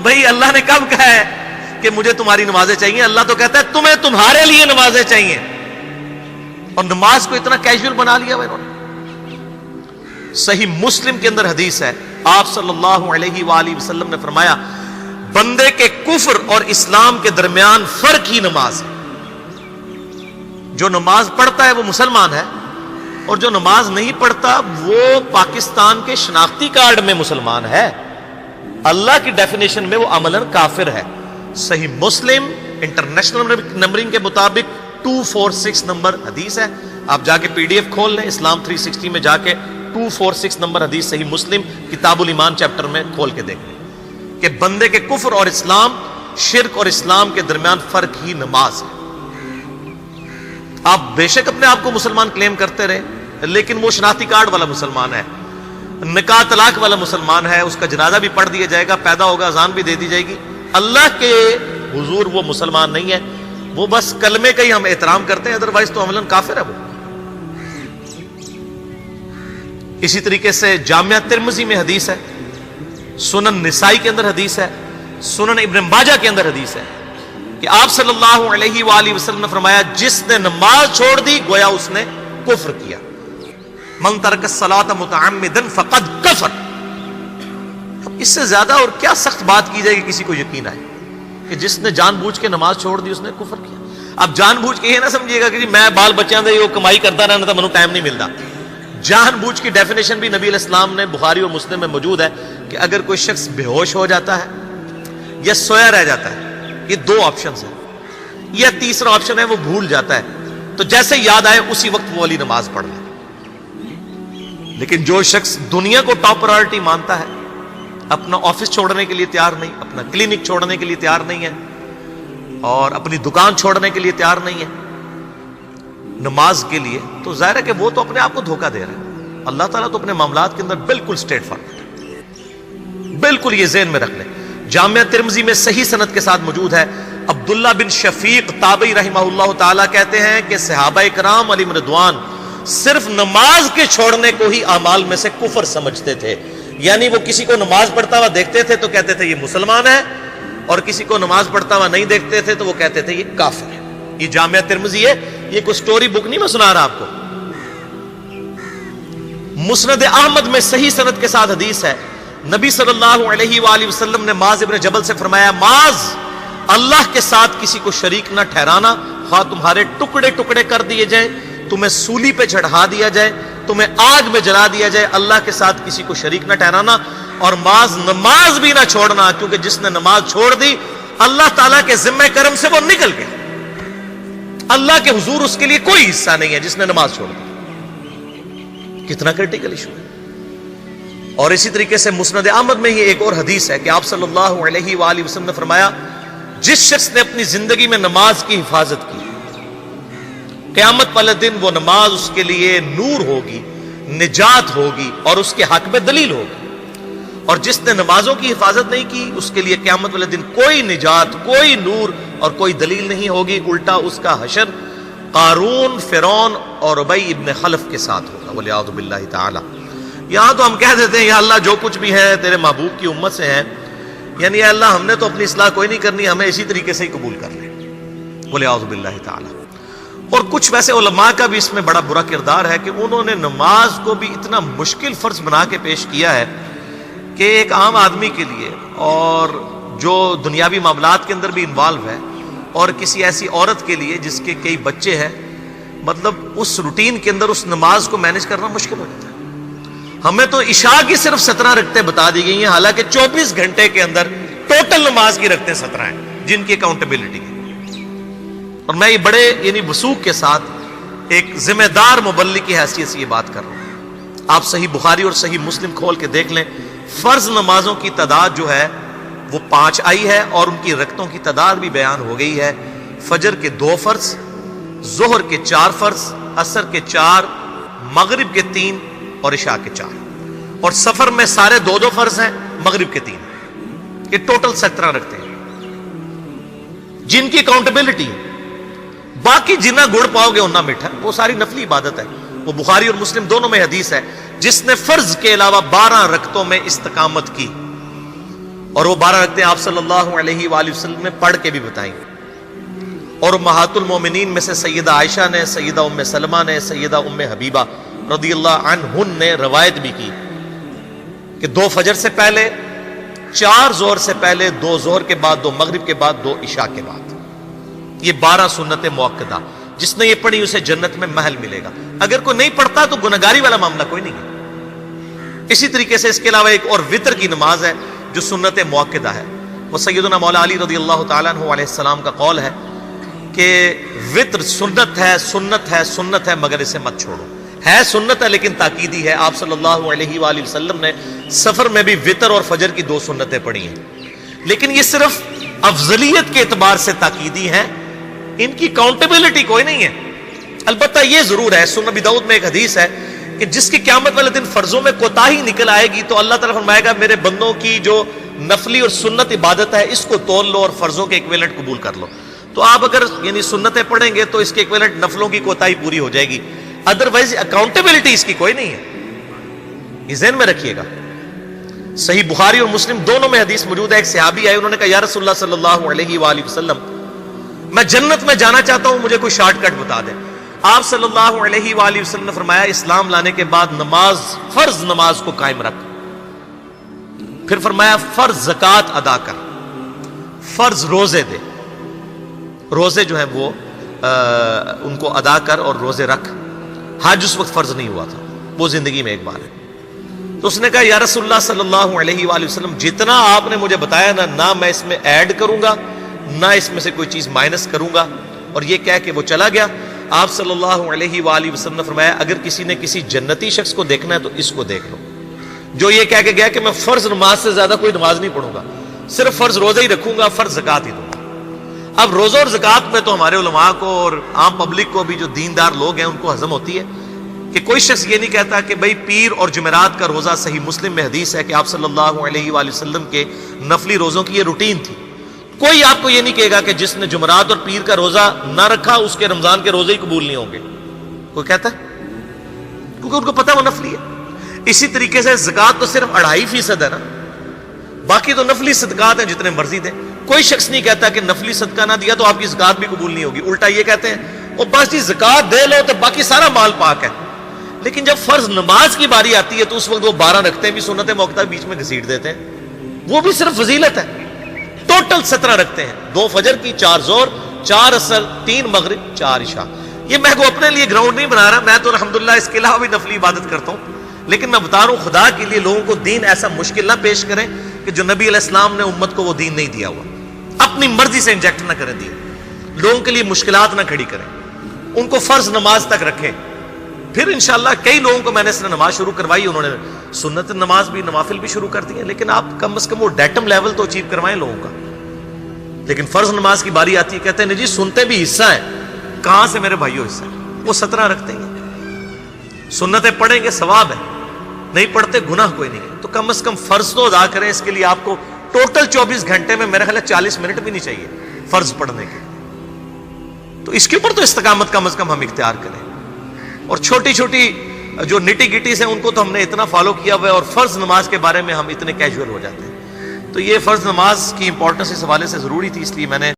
بھئی اللہ نے کب کہا ہے کہ مجھے تمہاری نمازیں چاہیے؟ اللہ تو کہتا ہے تمہیں تمہارے لیے نمازیں چاہیے. اور نماز کو اتنا کیجول بنا لیا انہوں نے. صحیح مسلم کے اندر حدیث ہے، آپ صلی اللہ علیہ وآلہ وسلم نے فرمایا بندے کے کفر اور اسلام کے درمیان فرق ہی نماز ہے. جو نماز پڑھتا ہے وہ مسلمان ہے، اور جو نماز نہیں پڑھتا وہ پاکستان کے شناختی کارڈ میں مسلمان ہے، اللہ کی ڈیفینیشن میں وہ عملاً کافر ہے. صحیح مسلم انٹرنیشنل نمبرنگ کے مطابق 246 نمبر حدیث ہے. آپ جا کے پی ڈی ایف کھول لیں اسلام 360 میں، جا کے 246 نمبر حدیث صحیح مسلم کتاب الایمان چیپٹر میں کھول کے دیکھ لیں کہ بندے کے کفر اور اسلام، شرک اور اسلام کے درمیان فرق ہی نماز ہے. آپ بے شک اپنے آپ کو مسلمان کلیم کرتے رہے، لیکن وہ شناختی کارڈ والا مسلمان ہے، نکاح طلاق والا مسلمان ہے، اس کا جنازہ بھی پڑھ دیا جائے گا، پیدا ہوگا اذان بھی دے دی جائے گی. اللہ کے حضور وہ مسلمان نہیں ہے، وہ بس کلمے کا ہی ہم احترام کرتے ہیں، ادروائز تو عملاً کافر ہے وہ. اسی طریقے سے جامعہ ترمذی میں حدیث ہے، سنن نسائی کے اندر حدیث ہے، سنن ابن ماجہ کے اندر حدیث ہے کہ آپ صلی اللہ علیہ وآلہ وسلم نے فرمایا جس نے نماز چھوڑ دی گویا اس نے کفر کیا. من ترک الصلاۃ متعمدا فقد کفر. اس سے زیادہ اور کیا سخت بات کی جائے کہ کسی کو یقین آئے کہ جس نے جان بوجھ کے نماز چھوڑ دی اس نے کفر کیا. اب جان بوجھ کے یہ نہ سمجھیے گا کہ جی میں بال بچیاں دے وہ کمائی کرتا رہنا تھا، منو ٹائم نہیں ملتا. جان بوجھ کی ڈیفینیشن بھی نبی علیہ السلام نے بخاری اور مسلم میں موجود ہے کہ اگر کوئی شخص بے ہوش ہو جاتا ہے یا سویا رہ جاتا ہے، یہ دو آپشنز ہیں، یا تیسرا آپشن ہے وہ بھول جاتا ہے، تو جیسے یاد آئے اسی وقت وہ والی نماز پڑھ لے. لیکن جو شخص دنیا کو ٹاپ پرائورٹی مانتا ہے، اپنا آفس چھوڑنے کے لیے تیار نہیں، اپنا کلینک چھوڑنے کے لیے تیار نہیں ہے، اور اپنی دکان چھوڑنے کے لیے تیار نہیں ہے نماز کے لیے، تو ظاہر ہے کہ وہ تو اپنے آپ کو دھوکہ دے رہا ہے. اللہ تعالیٰ تو اپنے معاملات کے اندر بالکل اسٹریٹ فارورڈ ہے. بالکل یہ ذہن میں رکھ لیں. جامعہ ترمذی میں صحیح سند کے ساتھ موجود ہے، عبداللہ بن شفیق تابعی رحمہ اللہ تعالیٰ کہتے ہیں کہ صحابہ کرام علیہم رضوان صرف نماز کے چھوڑنے کو ہی اعمال میں سے کفر سمجھتے تھے. یعنی وہ کسی کو نماز پڑھتا ہوا دیکھتے تھے تو کہتے تھے یہ مسلمان ہے، اور کسی کو نماز پڑھتا ہوا نہیں دیکھتے تھے تو وہ کہتے تھے یہ کافر ہے. یہ جامعہ ترمذی ہے، یہ کوئی سٹوری بک نہیں میں سنا رہا آپ کو. مسند احمد میں صحیح سند کے ساتھ حدیث ہے، نبی صلی اللہ علیہ وآلہ وسلم نے معاذ ابن جبل سے فرمایا معاذ اللہ کے ساتھ کسی کو شریک نہ ٹھہرانا، خواہ تمہارے ٹکڑے ٹکڑے کر دیے جائیں، تمہیں سولی پہ چڑھا دیا جائے، تمہیں آگ میں جلا دیا جائے، اللہ کے ساتھ کسی کو شریک نہ ٹھہرانا. اور معاذ نماز بھی نہ چھوڑنا، کیونکہ جس نے نماز چھوڑ دی اللہ تعالیٰ کے ذمہ کرم سے وہ نکل گیا، اللہ کے حضور اس کے لیے کوئی حصہ نہیں ہے جس نے نماز چھوڑ دی. کتنا کرٹیکل ایشو ہے. اور اسی طریقے سے مسند احمد میں یہ ایک اور حدیث ہے کہ آپ صلی اللہ علیہ وآلہ وسلم نے فرمایا جس شخص نے اپنی زندگی میں نماز کی حفاظت کی، قیامت والے دن وہ نماز اس کے لیے نور ہوگی، نجات ہوگی، اور اس کے حق میں دلیل ہوگی. اور جس نے نمازوں کی حفاظت نہیں کی اس کے لیے قیامت والے دن کوئی نجات، کوئی نور اور کوئی دلیل نہیں ہوگی. الٹا اس کا حشر قارون، فرعون اور ابی ابن خلف کے ساتھ ہوگا والعیاذ باللہ تعالی. یہاں تو ہم کہہ دیتے ہیں یا اللہ جو کچھ بھی ہے تیرے محبوب کی امت سے ہیں، یعنی اے اللہ ہم نے تو اپنی اصلاح کوئی نہیں کرنی، ہمیں اسی طریقے سے ہی قبول کر لیں والعیاذ باللہ تعالی. اور کچھ ویسے علماء کا بھی اس میں بڑا برا کردار ہے کہ انہوں نے نماز کو بھی اتنا مشکل فرض بنا کے پیش کیا ہے کہ ایک عام آدمی کے لیے، اور جو دنیاوی معاملات کے اندر بھی انوالو ہے، اور کسی ایسی عورت کے لیے جس کے کئی بچے ہیں، مطلب اس روٹین کے اندر اس نماز کو مینج کرنا مشکل ہو جاتا ہے. ہمیں تو عشاء کی صرف 17 رکعتیں بتا دی گئی ہیں، حالانکہ 24 گھنٹے کے اندر ٹوٹل نماز کی رکعتیں 17 ہیں جن کی اکاؤنٹیبلٹی ہے. اور میں یہ بڑے یعنی وثوق کے ساتھ ایک ذمہ دار مبلغ کی حیثیت سے یہ بات کر رہا ہوں. آپ صحیح بخاری اور صحیح مسلم کھول کے دیکھ لیں، فرض نمازوں کی تعداد جو ہے وہ 5 آئی ہے، اور ان کی رکعتوں کی تعداد بھی بیان ہو گئی ہے. فجر کے 2 فرض، ظہر کے 4 فرض، عصر کے 4، مغرب کے 3 اور عشاء کے 4. اور سفر میں سارے 2 فرض ہیں، مغرب کے 3. یہ ٹوٹل 17 رکھتے ہیں جن کی اکاؤنٹیبلٹی. باقی جنہ گڑ پاؤ گے انہ میٹھا، وہ ساری نفلی عبادت ہے. وہ بخاری اور مسلم دونوں میں حدیث ہے، جس نے فرض کے علاوہ 12 رکعتوں میں استقامت کی اور وہ 12 رکعتیں آپ صلی اللہ علیہ وآلہ وسلم نے پڑھ کے بھی بتائیں. اور امہات المومنین میں سے سیدہ عائشہ نے، سیدہ ام سلمہ نے، سیدہ ام حبیبہ رضی اللہ عنہن نے روایت بھی کی کہ 2 فجر سے پہلے، 4 ظہر سے پہلے، 2 ظہر کے بعد، 2 مغرب کے بعد، 2 عشاء کے بعد. یہ 12 سنت مؤکدہ، جس نے یہ پڑھی اسے جنت میں محل ملے گا. اگر کوئی نہیں پڑھتا تو گنہگاری والا معاملہ کوئی نہیں ہے. اسی طریقے سے اس کے علاوہ ایک اور وطر کی نماز ہے جو سنت مؤکدہ ہے. وہ سیدنا مولا علی رضی اللہ تعالیٰ عنہ علیہ السلام کا قول ہے کہ وطر سنت ہے، سنت ہے، سنت ہے، مگر اسے مت چھوڑو. ہے سنت ہے لیکن تاکیدی ہے. آپ صلی اللہ علیہ وآلہ وسلم نے سفر میں بھی وطر اور فجر کی 2 سنتیں پڑھی ہیں، لیکن یہ صرف افضلیت کے اعتبار سے تاکیدی ہیں، ان کی کاؤنٹیبلٹی کوئی نہیں ہے. البتہ یہ ضرور ہے، سنن ابی داؤد میں ایک حدیث ہے کہ جس کی قیامت والے دن فرضوں میں کوتاہی نکل آئے گی تو اللہ تعالیٰ فرمائے گا میرے بندوں کی جو نفلی اور سنت عبادت ہے اس کو تول لو اور فرضوں کے ایکویلنٹ قبول کر لو. تو آپ اگر یعنی سنتیں پڑھیں گے تو اس کے ایکویلنٹ نفلوں کی کوتاہی پوری ہو جائے گی، ادروائز اکاؤنٹیبلٹی اس کی کوئی نہیں ہے. یہ ذہن میں رکھیے گا. صحیح بخاری اور مسلم دونوں میں حدیث موجود ہے. ایک صحابی آئے، انہوں نے کہا یا رسول اللہ صلی اللہ علیہ وآلہ وسلم میں جنت میں جانا چاہتا ہوں، مجھے کوئی شارٹ کٹ بتا دیں. آپ صلی اللہ علیہ وآلہ وسلم نے فرمایا اسلام لانے کے بعد نماز، فرض نماز کو قائم رکھ. پھر فرمایا فرض زکوٰۃ ادا کر، فرض روزے دے، روزے جو ہیں وہ ان کو ادا کر اور روزے رکھ. حج اس وقت فرض نہیں ہوا تھا، وہ زندگی میں ایک بار ہے. تو اس نے کہا یا رسول اللہ صلی اللہ علیہ وآلہ وسلم جتنا آپ نے مجھے بتایا نہ میں اس میں ایڈ کروں گا نہ اس میں سے کوئی چیز مائنس کروں گا. اور یہ کہہ کے وہ چلا گیا. آپ صلی اللہ علیہ وآلہ وسلم نے فرمایا اگر کسی نے کسی جنتی شخص کو دیکھنا ہے تو اس کو دیکھ لو جو یہ کہہ کے گیا کہ میں فرض نماز سے زیادہ کوئی نماز نہیں پڑھوں گا، صرف فرض روزہ ہی رکھوں گا، فرض زکوٰۃ ہی دوں گا. اب روزہ اور زکوٰۃ میں تو ہمارے علماء کو اور عام پبلک کو بھی جو دیندار لوگ ہیں ان کو ہضم ہوتی ہے کہ کوئی شخص یہ نہیں کہتا کہ بھئی پیر اور جمعرات کا روزہ. صحیح مسلم میں حدیث ہے کہ آپ صلی اللہ علیہ وآلہ وسلم کے نفلی روزوں کی یہ روٹین تھی. کوئی آپ کو یہ نہیں کہے گا کہ جس نے جمعرات اور پیر کا روزہ نہ رکھا اس کے رمضان کے روزے ہی قبول نہیں ہوں گے. کوئی کہتا ہے؟ کیونکہ ان کو پتہ وہ نفلی ہے. اسی طریقے سے زکوٰۃ تو صرف 2.5% ہے نا، باقی تو نفلی صدقات ہیں جتنے مرضی دیں. کوئی شخص نہیں کہتا کہ نفلی صدقہ نہ دیا تو آپ کی زکوٰۃ بھی قبول نہیں ہوگی. الٹا یہ کہتے ہیں وہ بس جی زکوٰۃ دے لو تو باقی سارا مال پاک ہے. لیکن جب فرض نماز کی باری آتی ہے تو اس وقت وہ 12 رکھتے ہیں بھی سنت موقع بیچ میں گھسیٹ دیتے ہیں. وہ بھی صرف فضیلت ہے. ٹوٹل 17 رکھتے ہیں، 2 فجر کی، 4 ظہر، 4 عصر، 3 مغرب، 4 عشاء. یہ میں کو اپنے لیے گراؤنڈ نہیں بنا رہا، میں تو الحمدللہ اس کے علاوہ بھی نفلی عبادت کرتا ہوں. لیکن میں بتا رہا ہوں خدا کے لیے لوگوں کو دین ایسا مشکل نہ پیش کریں کہ جو نبی علیہ السلام نے امت کو وہ دین نہیں دیا ہوا. اپنی مرضی سے انجیکٹ نہ کریں دین، لوگوں کے لیے مشکلات نہ کھڑی کریں، ان کو فرض نماز تک رکھیں. پھر انشاءاللہ کئی لوگوں کو میں نے اس نے نماز شروع کروائی، انہوں نے سنت نماز بھی، نوافل بھی شروع کر دی ہیں. لیکن آپ کم از کم وہ ڈیٹم لیول تو اچیو کروائیں لوگوں کا. لیکن فرض نماز کی باری آتی ہے کہتے ہیں جی سنتے بھی حصہ ہے. کہاں سے میرے بھائیوں حصہ ہے؟ وہ 17 رکھتے ہیں، سنتیں پڑھیں گے ثواب ہے، نہیں پڑھتے گناہ کوئی نہیں ہے. تو کم از کم فرض تو ادا کریں. اس کے لیے آپ کو ٹوٹل 24 گھنٹے میں میرا خیال ہے 40 منٹ بھی نہیں چاہیے فرض پڑھنے کے. تو اس کے اوپر تو استقامت کم از کم ہم اختیار کریں. اور چھوٹی چھوٹی جو نٹی گٹیز ہیں ان کو تو ہم نے اتنا فالو کیا ہوا ہے، اور فرض نماز کے بارے میں ہم اتنے کیجول ہو جاتے ہیں. تو یہ فرض نماز کی امپورٹنس اس حوالے سے ضروری تھی، اس لیے میں نے